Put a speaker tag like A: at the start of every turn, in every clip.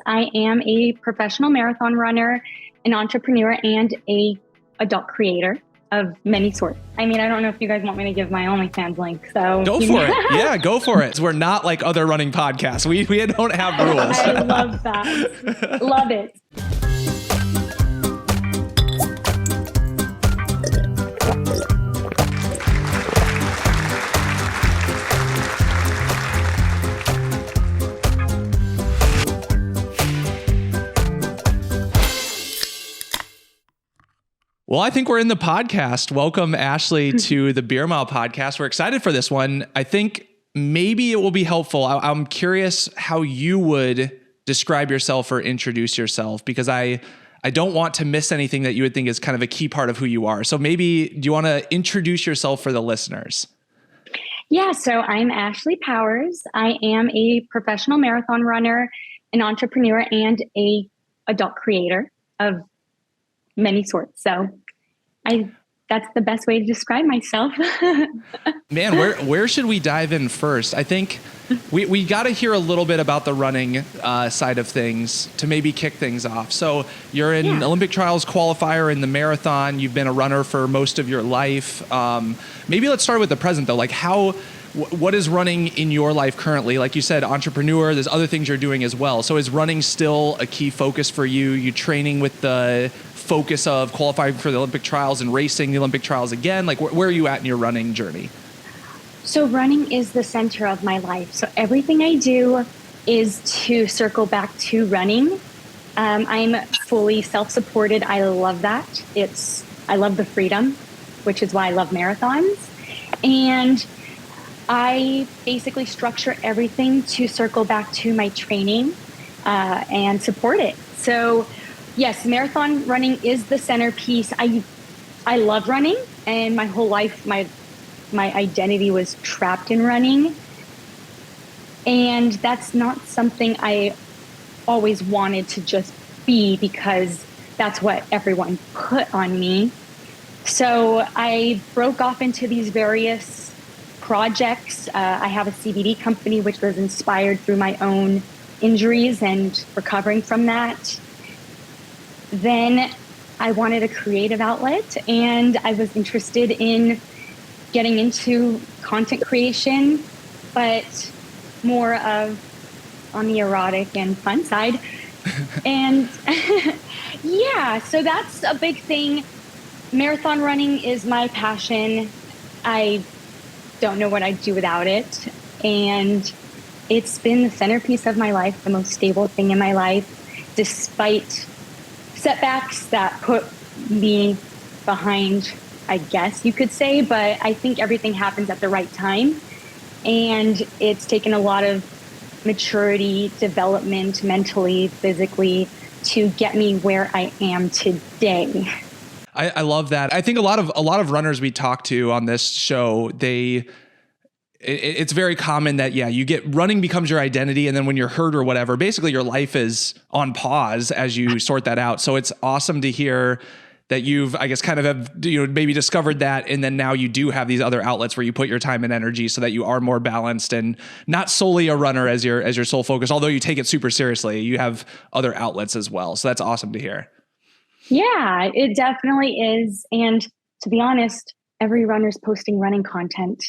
A: I am a professional marathon runner, an entrepreneur, and a adult creator of many sorts. I mean, I don't know if you guys want me to give my OnlyFans link, so
B: go for it. Yeah, go for it. So we're not like other running podcasts. We don't have rules.
A: I love that. Love it.
B: Well, I think we're in the podcast. Welcome, Ashlee, to the Beer Mile podcast. We're excited for this one. I think maybe it will be helpful. I'm curious how you would describe yourself or introduce yourself, because I don't want to miss anything that you would think is kind of a key part of who you are. So maybe, do you want to introduce yourself for the listeners?
A: Yeah, so I'm Ashlee Powers. I am a professional marathon runner, an entrepreneur, and a adult creator of many sorts. So that's the best way to describe myself.
B: Man, where should we dive in first? I think we got to hear a little bit about the running side of things to maybe kick things off. So you're an Olympic trials qualifier in the marathon. You've been a runner for most of your life. Maybe let's start with the present though. Like what is running in your life currently? Like you said, entrepreneur, there's other things you're doing as well. So is running still a key focus for you? You training with the focus of qualifying for the Olympic trials and racing the Olympic trials again? Like where are you at in your running journey?
A: So running is the center of my life. So everything I do is to circle back to running. I'm fully self-supported. I love that. I love the freedom, which is why I love marathons. And I basically structure everything to circle back to my training and support it. So yes, marathon running is the centerpiece. I love running, and my whole life, my identity was trapped in running. And that's not something I always wanted to just be, because that's what everyone put on me. So I broke off into these various projects. I have a CBD company, which was inspired through my own injuries and recovering from that. Then I wanted a creative outlet, and I was interested in getting into content creation, but more of on the erotic and fun side. And yeah, so that's a big thing. Marathon running is my passion. I don't know what I'd do without it. And it's been the centerpiece of my life, the most stable thing in my life, despite setbacks that put me behind, I guess you could say, but I think everything happens at the right time. And it's taken a lot of maturity, development, mentally, physically, to get me where I am today.
B: I love that. I think a lot of runners we talk to on this show, it's very common that, running becomes your identity. And then when you're hurt or whatever, basically your life is on pause as you sort that out. So it's awesome to hear that you've, I guess, kind of have, maybe discovered that. And then now you do have these other outlets where you put your time and energy so that you are more balanced and not solely a runner as your sole focus. Although you take it super seriously, you have other outlets as well. So that's awesome to hear.
A: Yeah, it definitely is. And to be honest, every runner's posting running content.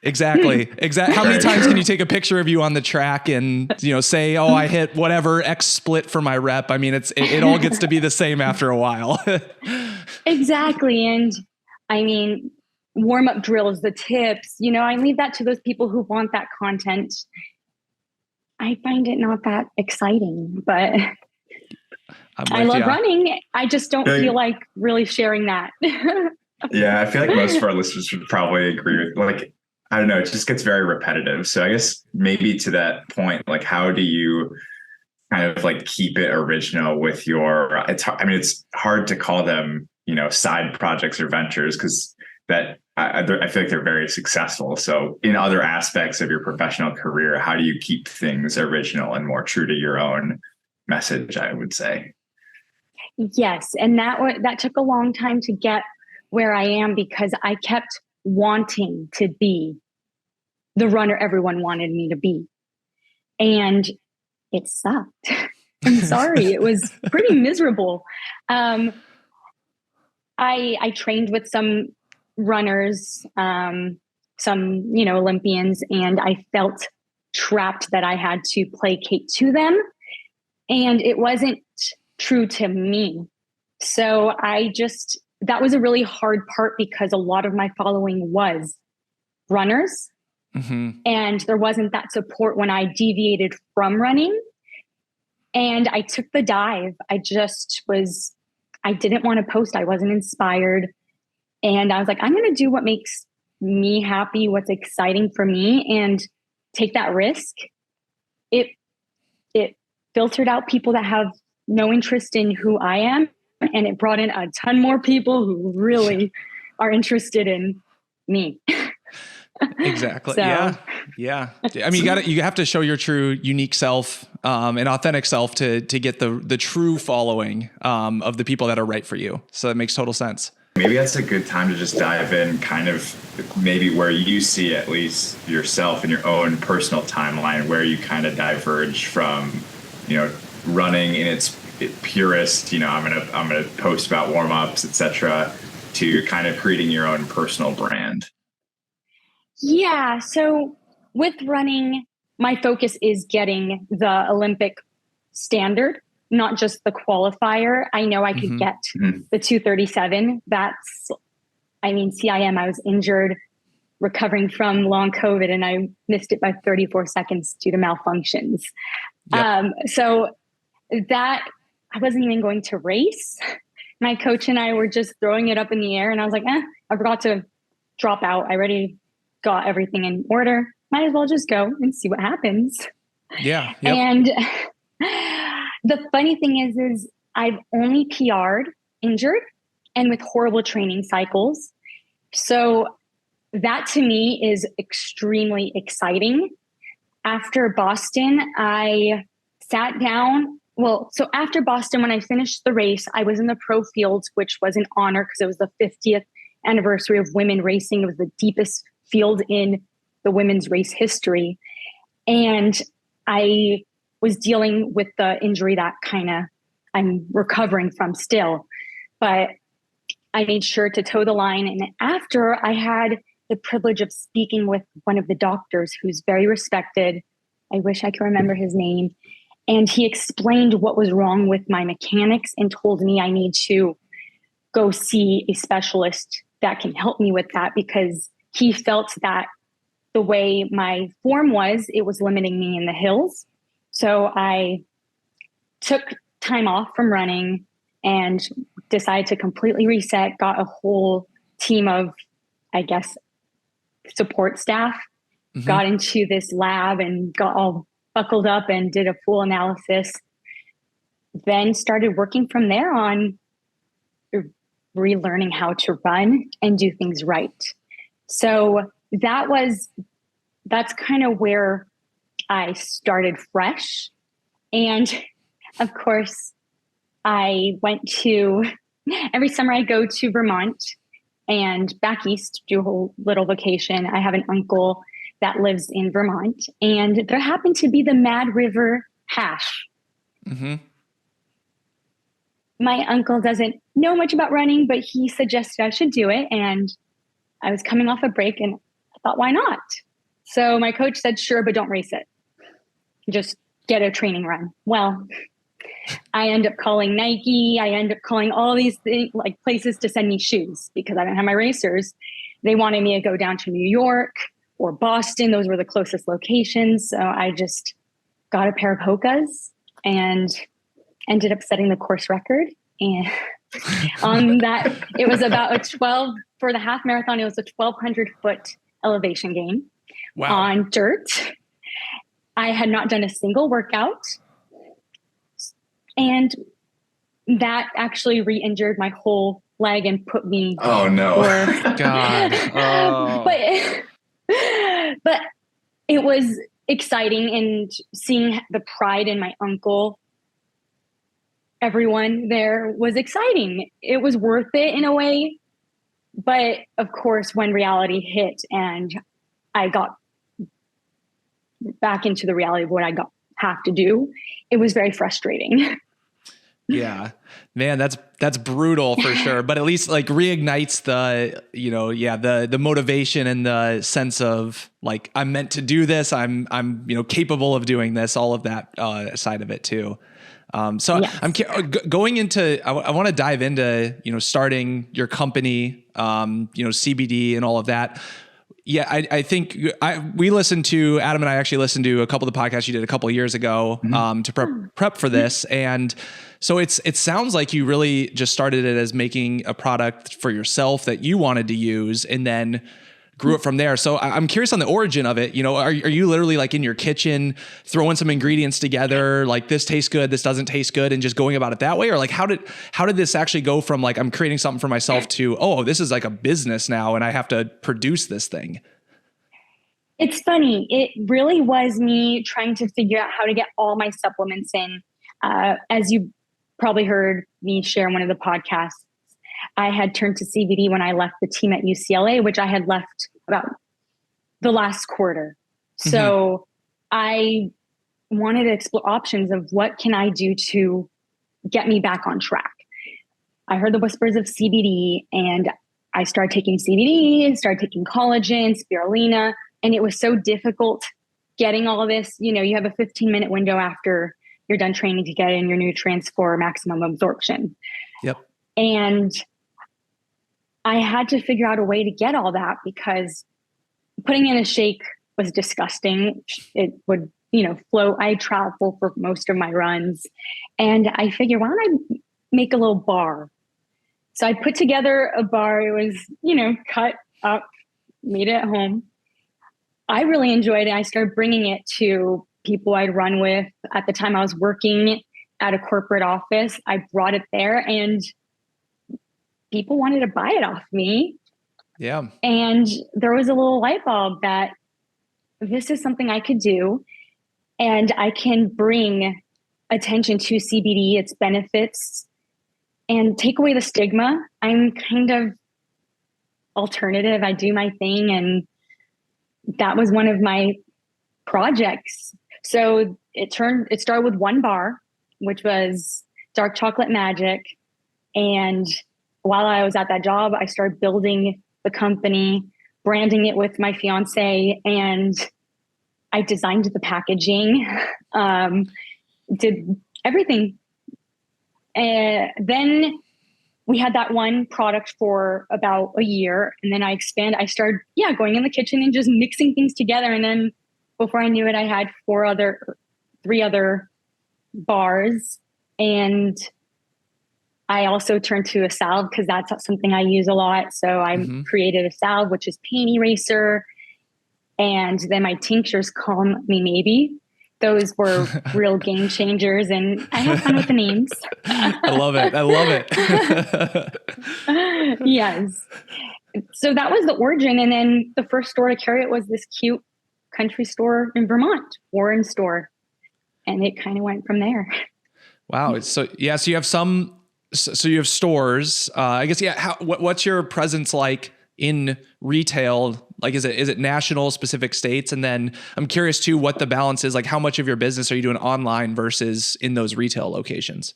B: Exactly. How many times can you take a picture of you on the track and, say, oh, I hit whatever X split for my rep? I mean, it all gets to be the same after a while.
A: Exactly. And I mean, warm-up drills, the tips, I leave that to those people who want that content. I find it not that exciting, but I love running. I just don't feel like really sharing that.
C: Yeah, I feel like most of our listeners would probably agree with, I don't know, it just gets very repetitive. So I guess maybe to that point, how do you kind of keep it original with it's hard to call them, side projects or ventures, because I feel like they're very successful. So in other aspects of your professional career, how do you keep things original and more true to your own message, I would say?
A: Yes. And that took a long time to get where I am, because I kept wanting to be the runner everyone wanted me to be. And it sucked. I'm sorry. It was pretty miserable. I trained with some runners, some, Olympians, and I felt trapped that I had to placate to them. And it wasn't true to me. So that was a really hard part because a lot of my following was runners.
B: Mm-hmm.
A: And there wasn't that support when I deviated from running. And I took the dive. I didn't want to post. I wasn't inspired. And I was like, I'm going to do what makes me happy, what's exciting for me, and take that risk. It filtered out people that have no interest in who I am. And it brought in a ton more people who really are interested in me.
B: Exactly.
A: So,
B: Yeah. I mean, you have to show your true, unique self, and authentic self to get the true following, of the people that are right for you. So that makes total sense.
C: Maybe that's a good time to just dive in kind of maybe where you see at least yourself in your own personal timeline, where you kind of diverge from, running in its purest, I'm going to post about warm-ups, etc., to kind of creating your own personal brand.
A: Yeah. So with running, my focus is getting the Olympic standard, not just the qualifier. I know I could get the 237. CIM, I was injured recovering from long COVID and I missed it by 34 seconds due to malfunctions.
B: Yep.
A: So that I wasn't even going to race. My coach and I were just throwing it up in the air and I was like, I forgot to drop out. I already got everything in order. Might as well just go and see what happens.
B: Yeah. Yep.
A: And the funny thing is I've only PR'd injured and with horrible training cycles. So that to me is extremely exciting. After Boston, I sat down. Well, so after Boston, when I finished the race, I was in the pro fields, which was an honor because it was the 50th anniversary of women racing. It was the deepest field in the women's race history. And I was dealing with the injury that I'm recovering from still, but I made sure to toe the line. And after, I had the privilege of speaking with one of the doctors who's very respected. I wish I could remember his name. And he explained what was wrong with my mechanics and told me I need to go see a specialist that can help me with that, because he felt that the way my form was, it was limiting me in the hills. So I took time off from running and decided to completely reset, got a whole team of, support staff, got into this lab and got all buckled up and did a full analysis. Then started working from there on relearning how to run and do things right. So that's kind of where I started fresh. And of course, I went to, every summer I go to Vermont and back east, do a whole little vacation. I have an uncle that lives in Vermont, and there happened to be the Mad River Hash.
B: Mm-hmm.
A: My uncle doesn't know much about running, but he suggested I should do it. And I was coming off a break and I thought, why not? So my coach said, sure, but don't race it. Just get a training run. Well, I end up calling Nike. I end up calling all these things, like places to send me shoes, because I don't have my racers. They wanted me to go down to New York or Boston. Those were the closest locations. So I just got a pair of Podcas and ended up setting the course record. And on that, it was about for the half marathon, it was a 1,200 foot elevation gain.
B: Wow.
A: On dirt. I had not done a single workout. And that actually re-injured my whole leg and put me.
C: Oh no!
B: God. Oh.
A: But it was exciting, and seeing the pride in my uncle, everyone there, was exciting. It was worth it in a way. But of course, when reality hit and I got back into the reality of what I have to do, it was very frustrating.
B: Yeah, man, that's brutal for sure. But at least like reignites the, the motivation and the sense of like, I'm meant to do this. I'm capable of doing this, all of that side of it too. So yes. I'm going into, I want to dive into, starting your company, CBD and all of that. Yeah, I think we listened to, Adam and I actually listened to a couple of the podcasts you did a couple of years ago to prep for this. And so it sounds like you really just started it as making a product for yourself that you wanted to use and then grew it from there. So I'm curious on the origin of it. Are you literally like in your kitchen throwing some ingredients together, like this tastes good, this doesn't taste good, and just going about it that way? Or like how did this actually go from like I'm creating something for myself to, oh, this is like a business now and I have to produce this thing?
A: It's funny. It really was me trying to figure out how to get all my supplements in. As you probably heard me share in one of the podcasts, I had turned to CBD when I left the team at UCLA, which I had left about the last quarter. So I wanted to explore options of what can I do to get me back on track. I heard the whispers of CBD and I started taking CBD, started taking collagen, spirulina, and it was so difficult getting all of this. You have a 15-minute window after you're done training to get in your nutrients for maximum absorption.
B: Yep.
A: And I had to figure out a way to get all that because putting in a shake was disgusting. It would, float. I travel for most of my runs and I figured, why don't I make a little bar? So I put together a bar. It was, cut up, made it at home. I really enjoyed it. I started bringing it to people I'd run with. At the time I was working at a corporate office. I brought it there and people wanted to buy it off me.
B: Yeah. And
A: there was a little light bulb that this is something I could do and I can bring attention to CBD, its benefits, and take away the stigma. I'm kind of alternative. I do my thing. And that was one of my projects. So it started with one bar, which was dark chocolate magic. And while I was at that job, I started building the company, branding it with my fiancé, and I designed the packaging, did everything. And then we had that one product for about a year. And then I started going in the kitchen and just mixing things together. And then before I knew it, I had 3 other bars. And I also turned to a salve because that's something I use a lot. So I created a salve, which is pain eraser. And then my tinctures, Calm Me Maybe. Those were real game changers. And I had fun with the names.
B: I love it.
A: Yes. So that was the origin. And then the first store to carry it was this cute country store in Vermont, Warren store. And it kind of went from there.
B: Wow. So you have you have stores, I guess. Yeah. What's your presence like in retail? Like, is it national, specific states? And then I'm curious too, what the balance is, like how much of your business are you doing online versus in those retail locations?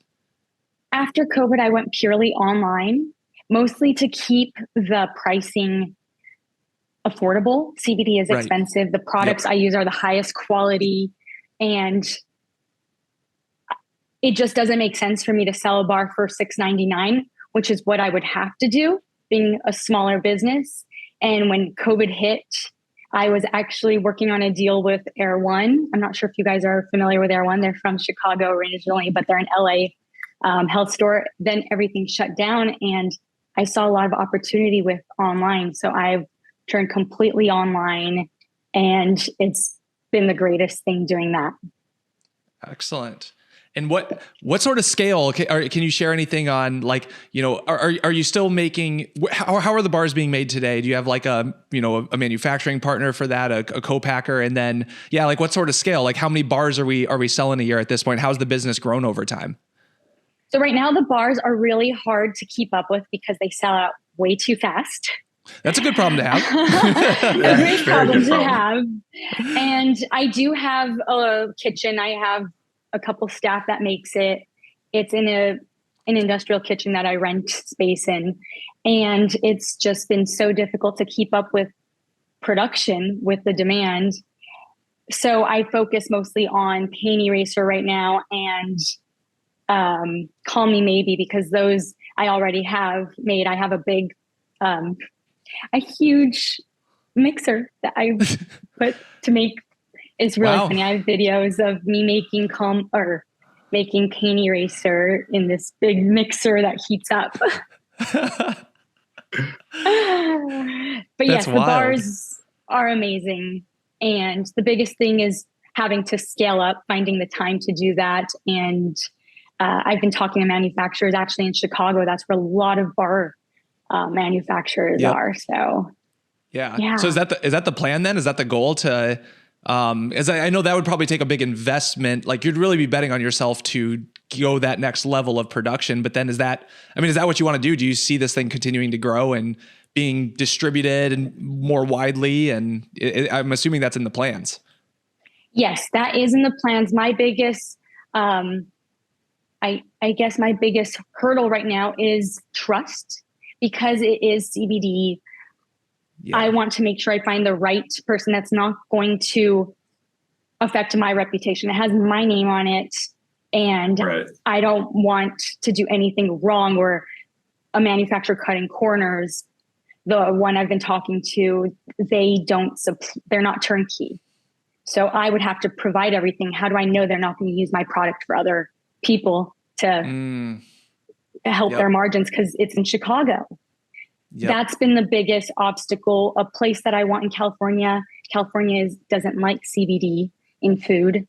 A: After COVID, I went purely online, mostly to keep the pricing affordable. CBD is expensive. The products I use are the highest quality, and it just doesn't make sense for me to sell a bar for $6.99, which is what I would have to do being a smaller business. And when COVID hit, I was actually working on a deal with Air One. I'm not sure if you guys are familiar with Air One. They're from Chicago originally, but they're an LA health store. Then everything shut down and I saw a lot of opportunity with online. So I've turned completely online and it's been the greatest thing doing that.
B: Excellent. And what sort of scale can you share anything on, like, are you still making, how are the bars being made today? Do you have like a manufacturing partner for that, a co-packer? And then, like what sort of scale, like how many bars are we selling a year at this point? How's the business grown over time?
A: So right now the bars are really hard to keep up with because they sell out way too fast.
B: That's a good problem to have.
A: A great problem
C: good
A: to
C: problem.
A: have. And I do have a kitchen. I have a couple staff that makes it. It's in an industrial kitchen that I rent space in. And it's just been so difficult to keep up with production with the demand. So I focus mostly on paint eraser right now and Call Me Maybe, because those I already have made. I have a huge mixer that I put to make. It's really
B: Wow.
A: funny. I have videos of me making paint eraser in this big mixer that heats up. But yes, the
B: wild.
A: bars are amazing. And the biggest thing is having to scale up, finding the time to do that. And I've been talking to manufacturers actually in Chicago. That's where a lot of bar manufacturers are. So
B: yeah. So is that the plan then? Is that the goal to, as I know that would probably take a big investment. Like you'd really be betting on yourself to go that next level of production. But then is that what you want to do? Do you see this thing continuing to grow and being distributed and more widely? And I'm assuming that's in the plans.
A: Yes, that is in the plans. My biggest, I guess my biggest hurdle right now is trust, because it is CBD. Yeah. I want to make sure I find the right person that's not going to affect my reputation. It has my name on it, and I don't want to do anything wrong or a manufacturer cutting corners. The one I've been talking to, they're not turnkey. So I would have to provide everything. How do I know they're not going to use my product for other people to help their margins? Because it's in Chicago. Yep. That's been the biggest obstacle. A place that I want in California. California doesn't like CBD in food.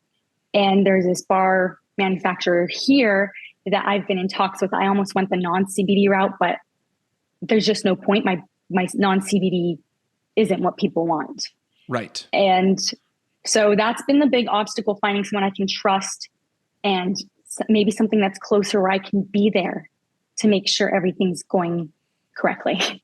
A: And there's this bar manufacturer here that I've been in talks with. I almost went the non-CBD route, but there's just no point. My non-CBD isn't what people want.
B: Right.
A: And so that's been the big obstacle, finding someone I can trust and maybe something that's closer where I can be there to make sure everything's going correctly.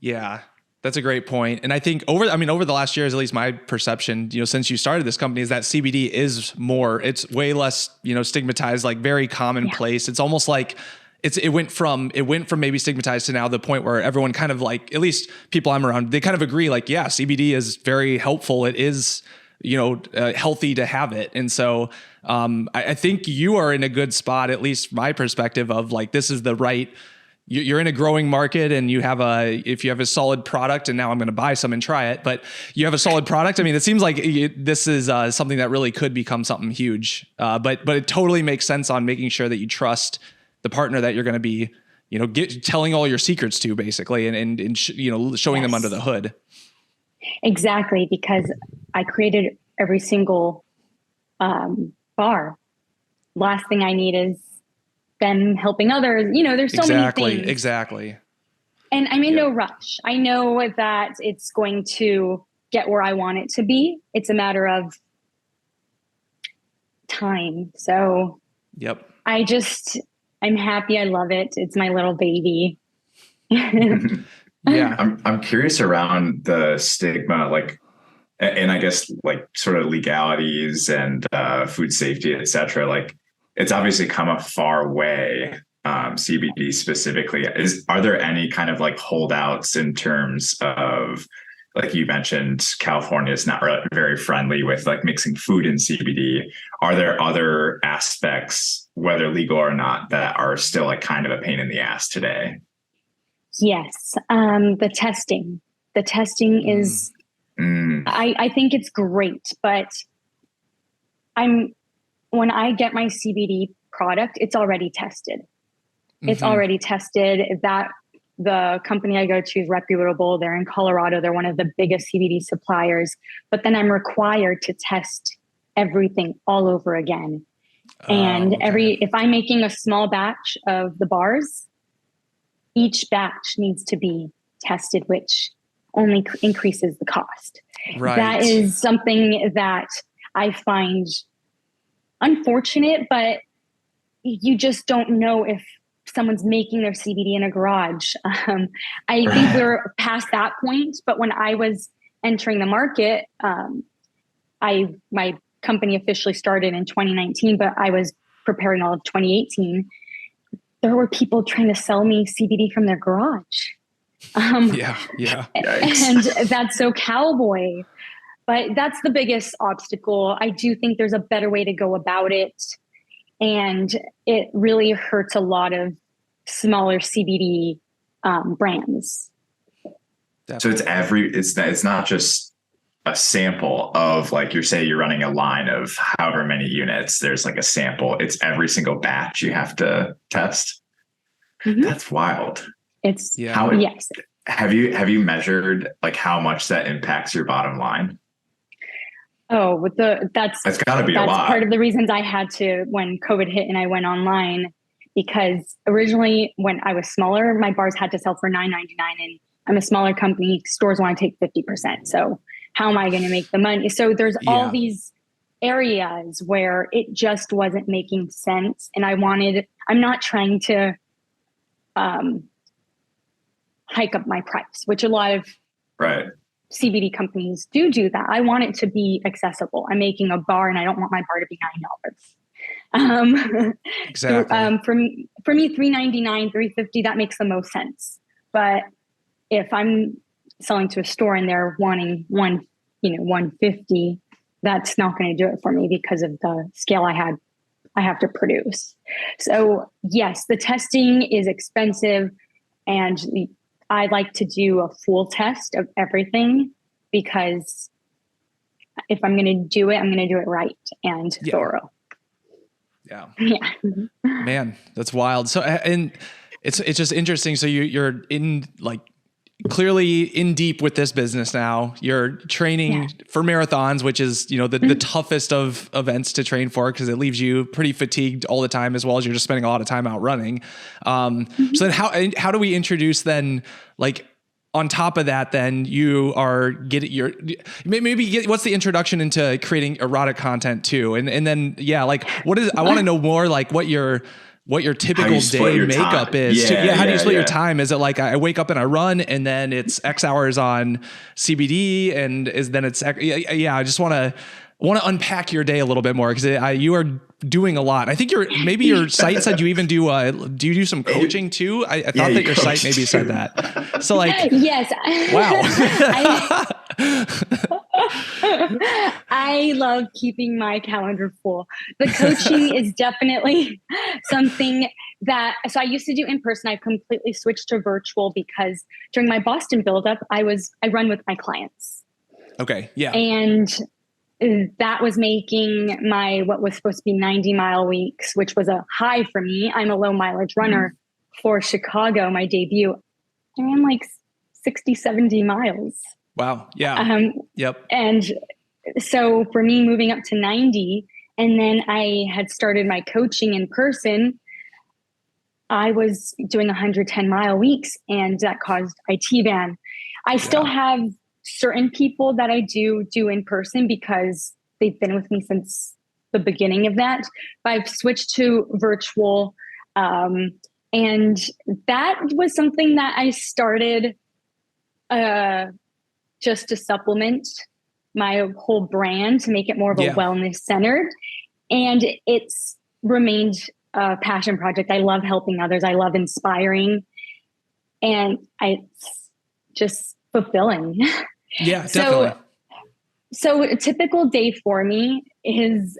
B: Yeah, that's a great point. And I think over the last years, at least my perception, since you started this company, is that CBD is it's way less, stigmatized, like very commonplace. Yeah. It's almost like it went from maybe stigmatized to now the point where everyone kind of like, at least people I'm around, they kind of agree like, yeah, CBD is very helpful. It is, healthy to have it. And so I think you are in a good spot, at least my perspective of like, this is the right, you're in a growing market and if you have a solid product, and now I'm going to buy some and try it, but you have a solid product. I mean, it seems like this is something that really could become something huge. But it totally makes sense on making sure that you trust the partner that you're going to be, telling all your secrets to, basically, and showing them under the hood.
A: Exactly, because I created every single bar. Last thing I need is them helping others. There's so many things.
B: Exactly.
A: And I'm in no rush. I know that it's going to get where I want it to be. It's a matter of time. So
B: yep.
A: I'm happy. I love it. It's my little baby.
B: Yeah.
C: I'm curious around the stigma, like, and I guess like sort of legalities and food safety, et cetera. Like, it's obviously come a far way, CBD specifically. Are there any kind of like holdouts in terms of, like you mentioned, California is not very friendly with like mixing food and CBD. Are there other aspects, whether legal or not, that are still like kind of a pain in the ass today?
A: Yes. The testing is, I think it's great, but when I get my CBD product, it's already tested. It's already tested. That the company I go to is reputable. They're in Colorado. They're one of the biggest CBD suppliers, but then I'm required to test everything all over again. And if I'm making a small batch of the bars, each batch needs to be tested, which only increases the cost.
B: Right.
A: That is something that I find unfortunate, but you just don't know if someone's making their CBD in a garage. I think we're past that point, but when I was entering the market, my company officially started in 2019, but I was preparing all of 2018. There were people trying to sell me CBD from their garage.
B: Yeah.
A: And that's so cowboy, but that's the biggest obstacle. I do think there's a better way to go about it. And it really hurts a lot of smaller CBD brands.
C: Definitely. So it's not just a sample of, like, you're running a line of however many units. There's like a sample. It's every single batch you have to test. Mm-hmm. That's wild.
A: It's
C: yes. Have you measured like how much that impacts your bottom line?
A: Oh, that's
C: got to be a lot.
A: That's part of the reasons I had to, when COVID hit and I went online, because originally when I was smaller, my bars had to sell for $9.99, and I'm a smaller company. Stores want to take 50%. So how am I going to make the money? So there's all these areas where it just wasn't making sense, and I'm not trying to hike up my price, which a lot of CBD companies do that. I want it to be accessible. I'm making a bar and I don't want my bar to be $9.
B: Exactly.
A: For me, $3.99, $3.50, that makes the most sense. But if I'm selling to a store and they're wanting $150, that's not going to do it for me because of the scale I have to produce. So yes, the testing is expensive, and I like to do a full test of everything, because if I'm going to do it, I'm going to do it right and thorough.
B: Yeah.
A: Yeah.
B: Man, that's wild. So, and it's just interesting. So you're in, like, clearly in deep with this business now. You're training for marathons, which is, the toughest of events to train for, because it leaves you pretty fatigued all the time, as well as you're just spending a lot of time out running. So then how do we introduce then, like, on top of that, then you are what's the introduction into creating erotic content too? And then, like, I want to know more, like, what your typical day makeup is. How do you split your time? Is it like I wake up and I run, and then it's X hours on CBD, and I just want to unpack your day a little bit more, because you are doing a lot. I think your site said you even do you do some coaching too? I thought that your site maybe said that. So, like,
A: yes.
B: Wow.
A: I love keeping my calendar full. The coaching is definitely something so I used to do in person. I completely switched to virtual because during my Boston buildup, I run with my clients.
B: Okay. Yeah.
A: And that was making what was supposed to be 90-mile weeks, which was a high for me. I'm a low mileage runner. For Chicago, my debut, I ran like 60, 70 miles.
B: Wow. Yeah. Yep.
A: And so for me, moving up to 90, and then I had started my coaching in person, I was doing 110-mile weeks, and that caused IT ban. I still have certain people that I do in person because they've been with me since the beginning of that, but I've switched to virtual. And that was something that I started just to supplement my whole brand, to make it more of a wellness centered. And it's remained a passion project. I love helping others. I love inspiring, and it's just fulfilling.
B: Yeah, definitely.
A: So a typical day for me is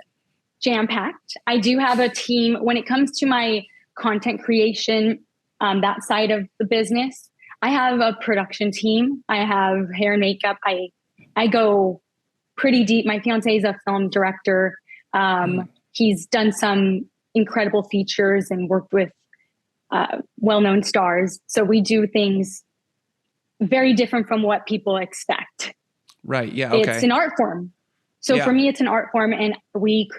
A: jam-packed. I do have a team when it comes to my content creation, that side of the business. I have a production team. I have hair and makeup. I go pretty deep. My fiancé is a film director. He's done some incredible features and worked with well-known stars. So we do things very different from what people expect.
B: Right. Yeah. Okay.
A: It's an art form. So for me, it's an art form, and we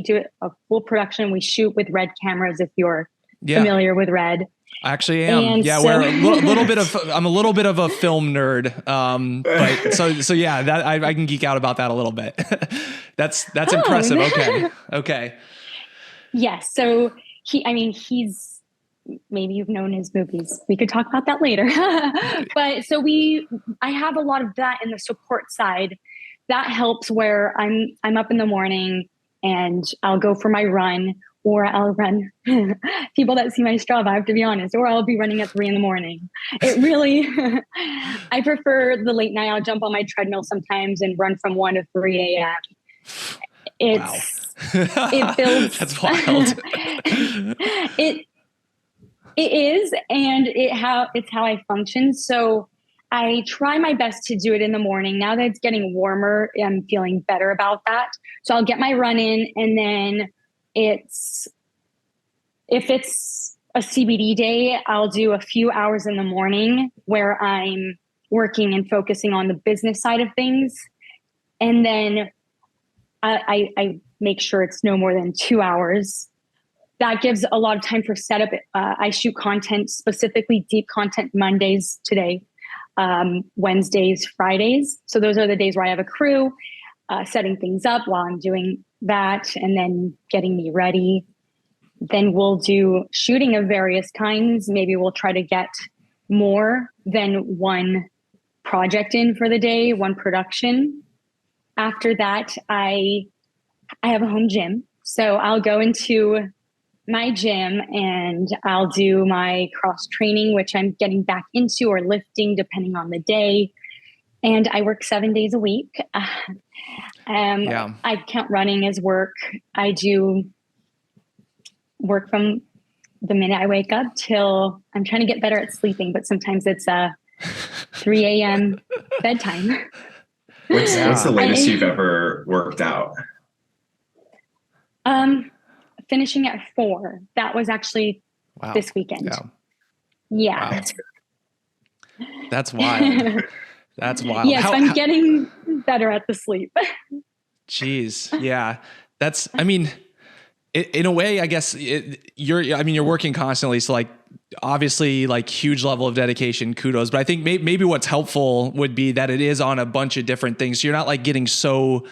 A: do a full production. We shoot with Red cameras, if you're familiar with Red.
B: I actually am. And we're I'm a little bit of a film nerd. But so that I can geek out about that a little bit. That's impressive. Okay.
A: Yes. So he's maybe you've known his movies. We could talk about that later. But so I have a lot of that in the support side. That helps where I'm up in the morning and I'll go for my run, or I'll run. People that see my Strava, I have to be honest, or I'll be running at 3 a.m. It really, I prefer the late night. I'll jump on my treadmill sometimes and run from 1 to 3 a.m. It feels
B: That's wild.
A: It is, and it's how I function. So I try my best to do it in the morning. Now that it's getting warmer, I'm feeling better about that. So I'll get my run in, and then if it's a CBD day, I'll do a few hours in the morning where I'm working and focusing on the business side of things. And then I make sure it's no more than 2 hours. That gives a lot of time for setup. I shoot content, specifically deep content, Mondays today, Wednesdays, Fridays. So those are the days where I have a crew setting things up while I'm doing that, and then getting me ready. Then we'll do shooting of various kinds. Maybe we'll try to get more than one project in for the day, one production. After that, I have a home gym. So I'll go into my gym and I'll do my cross training, which I'm getting back into, or lifting depending on the day. And I work 7 days a week. I count running as work. I do work from the minute I wake up till I'm trying to get better at sleeping, but sometimes it's 3 a.m. bedtime.
C: What's the latest you've ever worked out?
A: Finishing at 4. That was actually this weekend. Yeah.
B: Wow. That's wild. That's wild.
A: Yes, I'm getting better at the sleep.
B: Jeez. Yeah. I mean, in a way, I guess you're working constantly. So like, obviously like huge level of dedication, kudos. But I think maybe what's helpful would be that it is on a bunch of different things. So you're not like getting so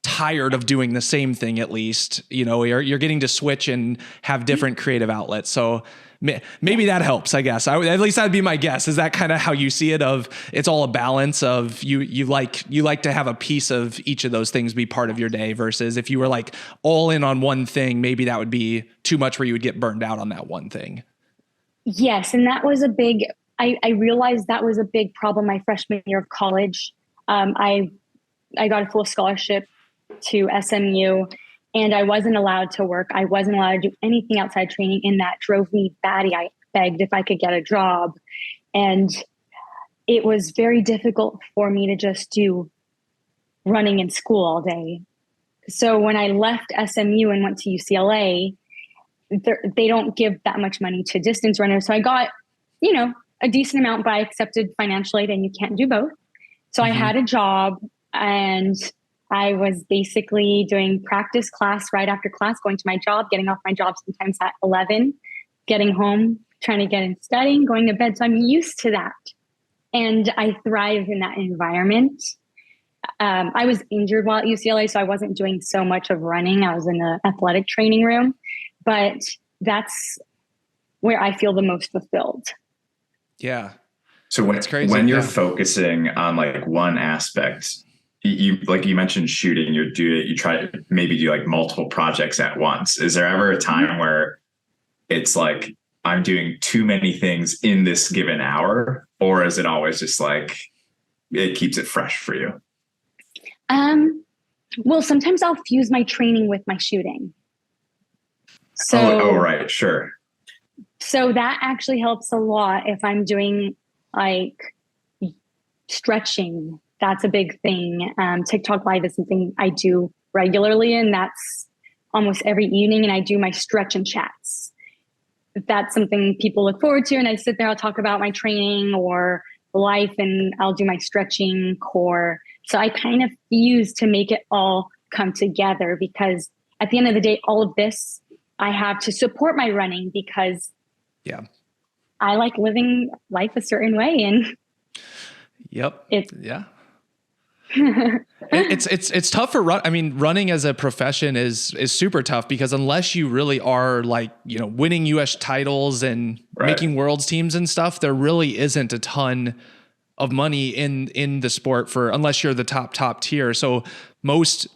B: tired of doing the same thing, at least, you're getting to switch and have different creative outlets. So maybe that helps, I guess. At least that'd be my guess. Is that kind of how you see it? Of it's all a balance of you like to have a piece of each of those things be part of your day, versus if you were like all in on one thing, maybe that would be too much where you would get burned out on that one thing. Yes.
A: And that was I realized that was a big problem my freshman year of college. I got a full scholarship to SMU, and I wasn't allowed to work. I wasn't allowed to do anything outside training, and that drove me batty. I begged if I could get a job, and it was very difficult for me to just do running in school all day. So when I left SMU and went to UCLA, they don't give that much money to distance runners. So I got, a decent amount, but I accepted financial aid, and you can't do both. So I had a job, and I was basically doing practice class right after class, going to my job, getting off my job sometimes at 11, getting home, trying to get in studying, going to bed. So I'm used to that. And I thrive in that environment. I was injured while at UCLA, so I wasn't doing so much of running. I was in the athletic training room, but that's where I feel the most fulfilled.
B: Yeah.
C: So when you're focusing on like one aspect, you mentioned shooting, you try to maybe do like multiple projects at once. Is there ever a time where it's like, I'm doing too many things in this given hour, or is it always just like, it keeps it fresh for you?
A: Well, sometimes I'll fuse my training with my shooting. So,
C: right. Sure.
A: So that actually helps a lot if I'm doing like stretching. That's a big thing. TikTok Live is something I do regularly, and that's almost every evening. And I do my stretch and chats. That's something people look forward to. And I sit there, I'll talk about my training or life, and I'll do my stretching core. So I kind of fuse to make it all come together, because at the end of the day, all of this I have to support my running, because I like living life a certain way. And
B: it's tough for running as a profession is super tough, because unless you really are like, winning US titles and making world's teams and stuff, there really isn't a ton of money in the sport unless you're the top tier. So most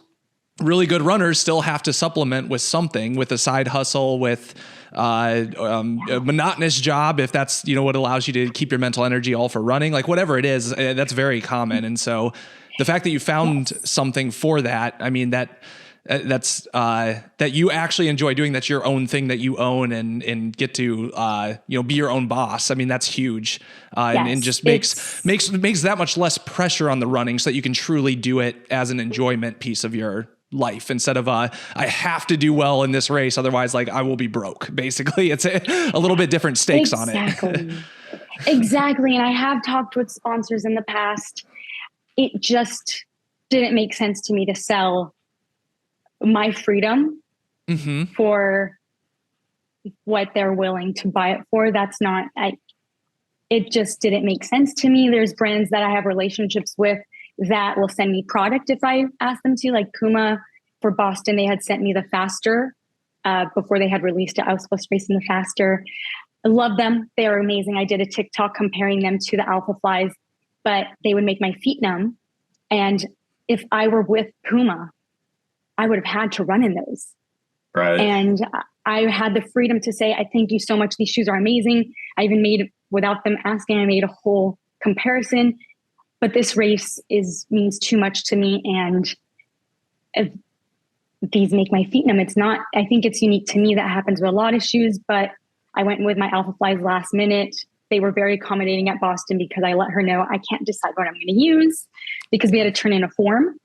B: really good runners still have to supplement with something, with a side hustle, with a monotonous job, if that's, what allows you to keep your mental energy all for running, like whatever it is, that's very common. And so the fact that you found something for that, I mean, that's that you actually enjoy doing, that's your own thing that you own and get to be your own boss. I mean, that's huge. And just makes that much less pressure on the running, so that you can truly do it as an enjoyment piece of your life, instead of I have to do well in this race, otherwise like I will be broke. Basically, it's a little bit different stakes on it.
A: Exactly. And I have talked with sponsors in the past. It just didn't make sense to me to sell my freedom for what they're willing to buy it for. It just didn't make sense to me. There's brands that I have relationships with that will send me product if I ask them to, like Puma for Boston. They had sent me the Faster before they had released it. I was supposed to race in the Faster. I love them. They are amazing. I did a TikTok comparing them to the Alpha Flies, but they would make my feet numb. And if I were with Puma, I would have had to run in those.
C: Right.
A: And I had the freedom to say, I thank you so much. These shoes are amazing. I even made, without them asking, I made a whole comparison. But this race means too much to me. And if these make my feet numb, I think it's unique to me. That happens with a lot of shoes, but I went with my Alpha Flies last minute. They were very accommodating at Boston because I let her know I can't decide what I'm going to use, because we had to turn in a form.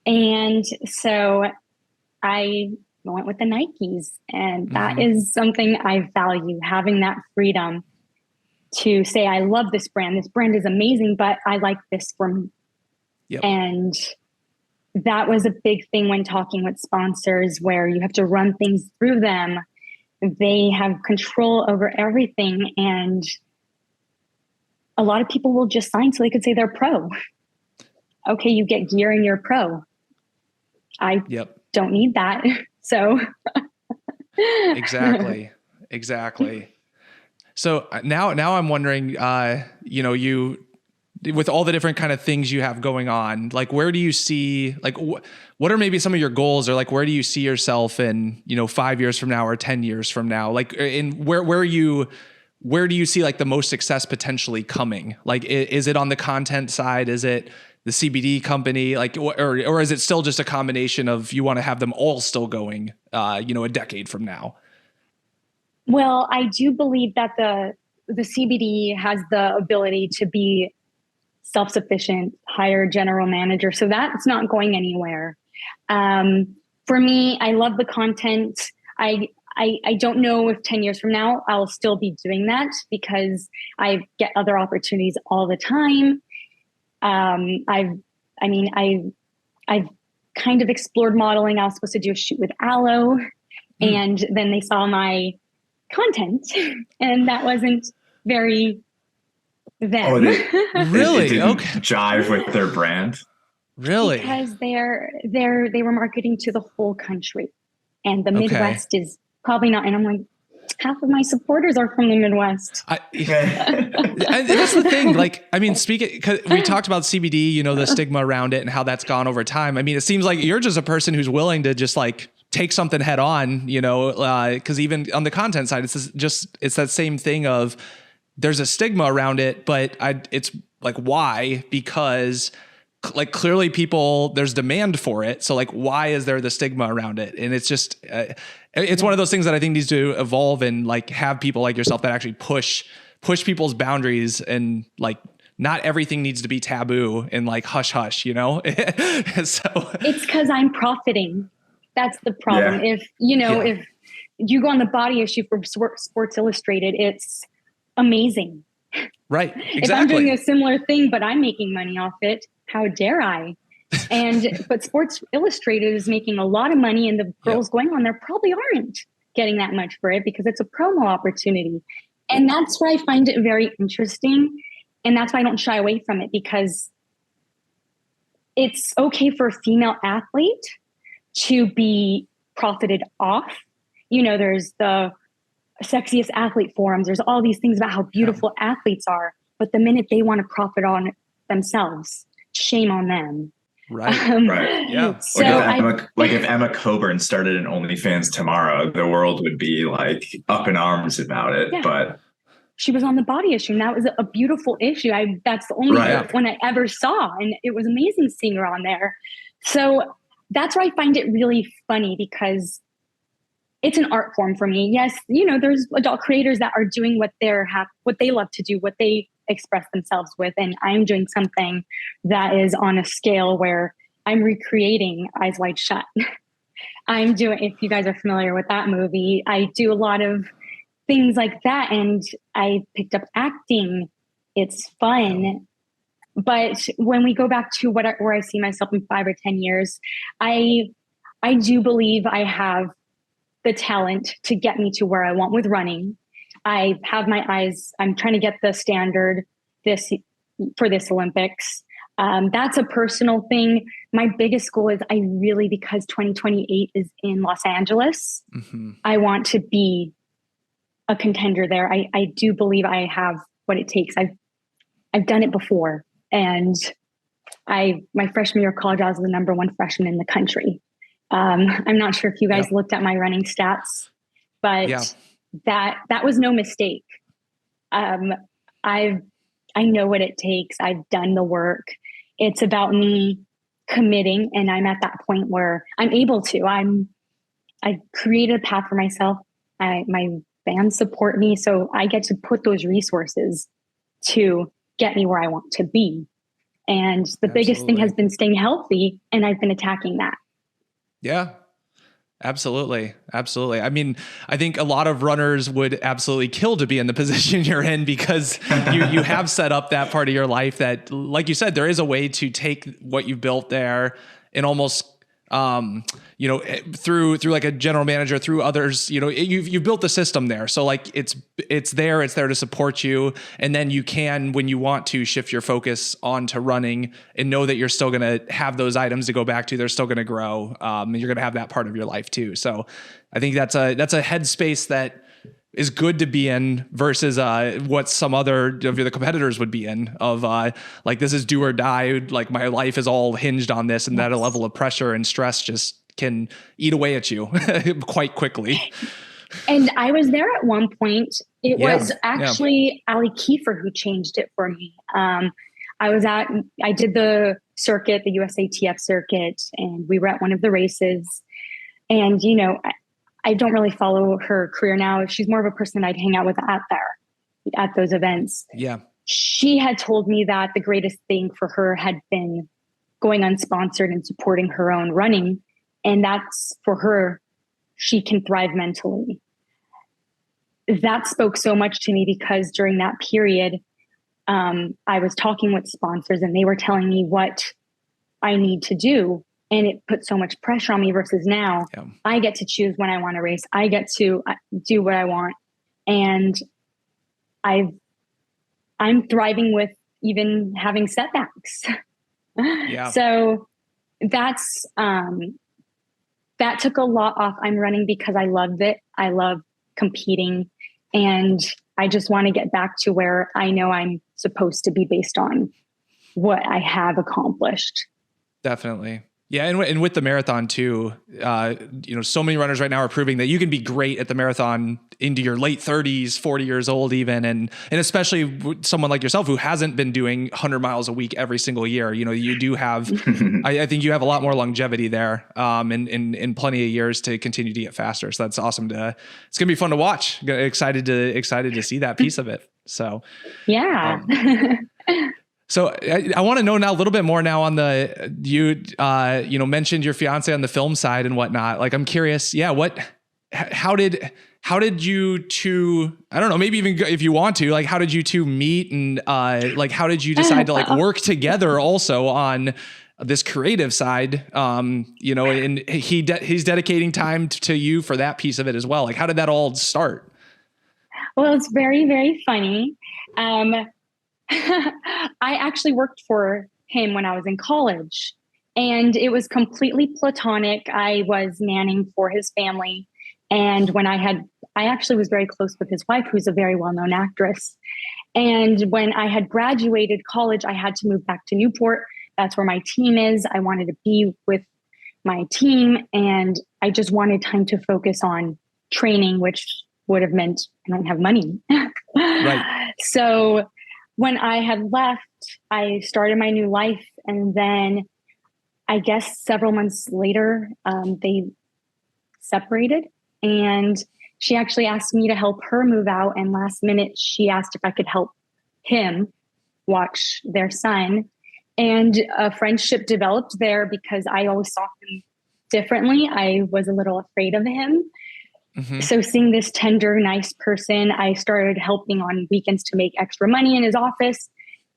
A: And so I went with the Nikes, and that is something I value, having that freedom to say, I love this brand. This brand is amazing, but I like this for me.
B: Yep.
A: And that was a big thing when talking with sponsors, where you have to run things through them. They have control over everything. And a lot of people will just sign so they could say they're pro. Okay, you get gear and you're pro. I don't need that. So
B: Exactly. So now I'm wondering, you, with all the different kind of things you have going on, like, where do you see, like, what are maybe some of your goals, or like, where do you see yourself in, 5 years from now or 10 years from now? Like, where do you see like the most success potentially coming? Like, is it on the content side? Is it the CBD company? Like, or is it still just a combination of, you want to have them all still going, a decade from now?
A: Well, I do believe that the CBD has the ability to be self-sufficient, hire general manager. So that's not going anywhere. For me, I love the content. I don't know if 10 years from now, I'll still be doing that, because I get other opportunities all the time. I've kind of explored modeling. I was supposed to do a shoot with Aloe, and then they saw my content, and that wasn't very them.
C: Oh,
B: really?
C: It didn't
B: okay.
C: jive with their brand.
B: Really?
A: Because they were marketing to the whole country, and the Midwest is probably not. And I'm like, half of my supporters are from the Midwest.
B: And that's the thing. Like, I mean, cause we talked about CBD, the stigma around it and how that's gone over time. I mean, it seems like you're just a person who's willing to just like take something head on, cause even on the content side, it's that same thing of, there's a stigma around it, but it's like, why? Because like, clearly there's demand for it. So like, why is there the stigma around it? And it's just, it's one of those things that I think needs to evolve, and like have people like yourself that actually push people's boundaries, and like, not everything needs to be taboo and like hush hush, So
A: it's because I'm profiting. That's the problem.
C: Yeah.
A: If you go on the body issue for Sports Illustrated, it's amazing.
B: Right. Exactly.
A: If I'm doing a similar thing, but I'm making money off it, how dare I? But Sports Illustrated is making a lot of money, and the girls going on there probably aren't getting that much for it, because it's a promo opportunity. And that's where I find it very interesting. And that's why I don't shy away from it, because it's okay for a female athlete to be profited off. There's the sexiest athlete forums. There's all these things about how beautiful athletes are, but the minute they want to profit on it themselves, shame on them.
B: Right.
C: Right.
B: Yeah.
A: So
C: if Emma Coburn started an OnlyFans tomorrow, the world would be like up in arms about it.
A: Yeah.
C: But
A: she was on The Body Issue, and that was a beautiful issue. That's the only one I ever saw, and it was amazing seeing her on there. So that's why I find it really funny, because it's an art form for me. Yes, there's adult creators that are doing what they love to do, what they express themselves with, and I'm doing something that is on a scale where I'm recreating Eyes Wide Shut. If you guys are familiar with that movie, I do a lot of things like that, and I picked up acting. It's fun. But when we go back to where I see myself in 5 or 10 years, I do believe I have the talent to get me to where I want with running. I have my eyes. I'm trying to get the standard for this Olympics. That's a personal thing. My biggest goal is because 2028 is in Los Angeles, I want to be a contender there. I do believe I have what it takes. I've done it before. And my freshman year of college, I was the number 1 freshman in the country. I'm not sure if you guys looked at my running stats, but that was no mistake. I know what it takes. I've done the work. It's about me committing, and I'm at that point where I'm able to. I've created a path for myself. My fans support me, so I get to put those resources to get me where I want to be. And the biggest thing has been staying healthy, and I've been attacking that.
B: Yeah, absolutely. Absolutely. I mean, I think a lot of runners would absolutely kill to be in the position you're in, because you have set up that part of your life that, like you said, there is a way to take what you've built there and almost, through like a general manager, through others, you've built the system there. So like it's there to support you. And then you can, when you want to, shift your focus onto running and know that you're still going to have those items to go back to. They're still going to grow. And you're going to have that part of your life too. So I think that's a headspace that is good to be in versus what some other of the competitors would be in, of like, this is do or die. Like, my life is all hinged on this, and that a level of pressure and stress just can eat away at you quite quickly.
A: And I was there at one point. It was actually Ali Kiefer who changed it for me. I did the circuit, the USATF circuit, and we were at one of the races. And, I don't really follow her career now. She's more of a person I'd hang out with at those events. Yeah. She had told me that the greatest thing for her had been going unsponsored and supporting her own running. And that's, for her, she can thrive mentally. That spoke so much to me, because during that period, I was talking with sponsors, and they were telling me what I need to do. And it put so much pressure on me, versus now I get to choose when I want to race. I get to do what I want. And I'm thriving with even having setbacks. So that's, that took a lot off. I'm running because I loved it. I love competing, and I just want to get back to where I know I'm supposed to be based on what I have accomplished.
B: Definitely. Yeah. And with the marathon too, so many runners right now are proving that you can be great at the marathon into your late 30s, 40 years old even. And especially someone like yourself who hasn't been doing 100 miles a week every single year. You do have, I think you have a lot more longevity there, and plenty of years to continue to get faster. So that's awesome it's going to be fun to watch. Excited to see that piece of it. So,
A: yeah.
B: So I want to know now a little bit more now on you mentioned your fiance on the film side and whatnot. Like, I'm curious. Yeah. How did you two, I don't know, maybe even if you want to, like, how did you two meet, and like, how did you decide to like work together also on this creative side? And he's dedicating time to you for that piece of it as well. Like, how did that all start?
A: Well, it's very, very funny. I actually worked for him when I was in college, and it was completely platonic. I was nannying for his family. And when I had I actually was very close with his wife, who's a very well-known actress. And when I had graduated college, I had to move back to Newport. That's where my team is. I wanted to be with my team, and I just wanted time to focus on training, which would have meant I don't have money.
B: Right.
A: So when I had left, I started my new life. And then I guess several months later, they separated, and she actually asked me to help her move out. And last minute, she asked if I could help him watch their son. And a friendship developed there because I always saw him differently. I was a little afraid of him. Mm-hmm. So seeing this tender, nice person, I started helping on weekends to make extra money in his office.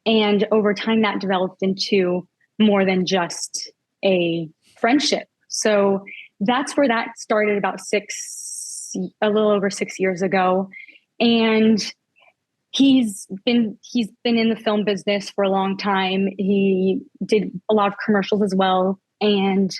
A: And over time, that developed into more than just a friendship. So that's where that started about a little over 6 years ago. And he's been in the film business for a long time. He did a lot of commercials as well. And